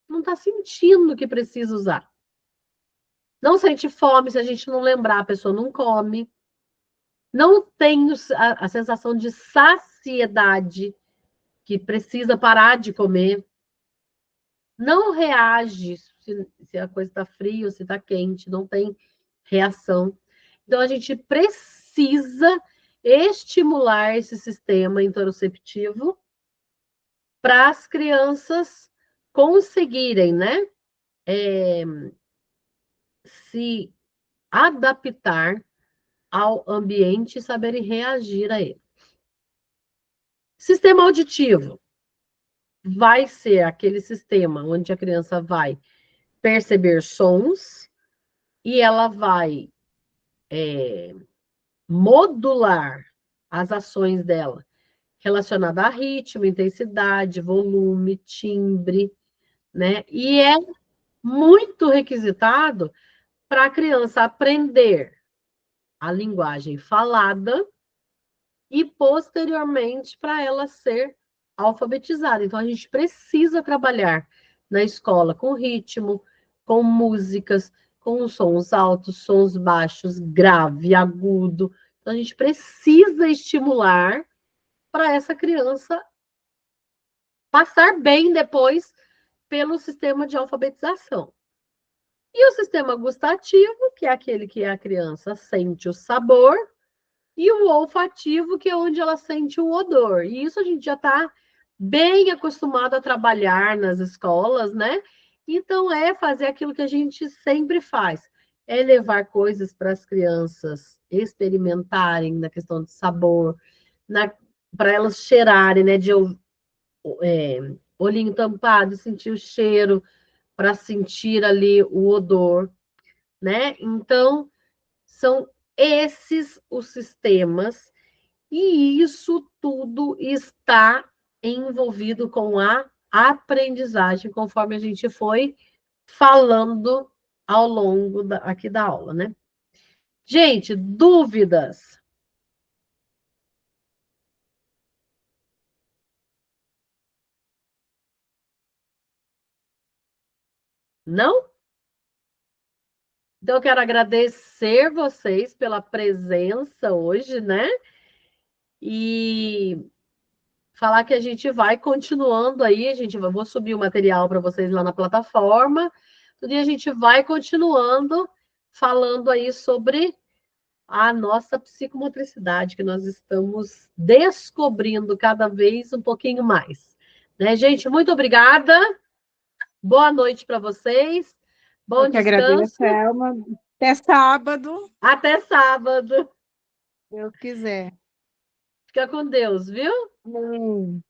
não está sentindo que precisa usar. Não sente fome, se a gente não lembrar, a pessoa não come. Não tem a sensação de saciedade, que precisa parar de comer. Não reage se a coisa está fria ou se está quente, não tem reação. Então, a gente precisa estimular esse sistema interoceptivo para as crianças conseguirem, né, se adaptar ao ambiente e saberem reagir a ele. Sistema auditivo vai ser aquele sistema onde a criança vai perceber sons e ela vai modular as ações dela relacionada a ritmo, intensidade, volume, timbre, né? E é muito requisitado para a criança aprender a linguagem falada e, posteriormente, para ela ser alfabetizada. Então, a gente precisa trabalhar na escola com ritmo, com músicas, com sons altos, sons baixos, grave, agudo. Então, a gente precisa estimular para essa criança passar bem depois pelo sistema de alfabetização. E o sistema gustativo, que é aquele que a criança sente o sabor, e o olfativo, que é onde ela sente o odor. E isso a gente já está bem acostumado a trabalhar nas escolas, né? Então, é fazer aquilo que a gente sempre faz, é levar coisas para as crianças experimentarem na questão de sabor, para elas cheirarem, né? De olhinho tampado, sentir o cheiro, para sentir ali o odor, né? Então, são esses os sistemas, e isso tudo está envolvido com a aprendizagem, conforme a gente foi falando ao longo aqui da aula, né? Gente, dúvidas? Não? Então, eu quero agradecer vocês pela presença hoje, né? E falar que a gente vai continuando aí, vou subir o material para vocês lá na plataforma, e a gente vai continuando falando aí sobre a nossa psicomotricidade, que nós estamos descobrindo cada vez um pouquinho mais. Né, gente? Muito obrigada. Boa noite para vocês. Eu Bom que agradeço, descanso. Elma. Até sábado, Até sábado. se Deus quiser. Fica com Deus, viu? Amém.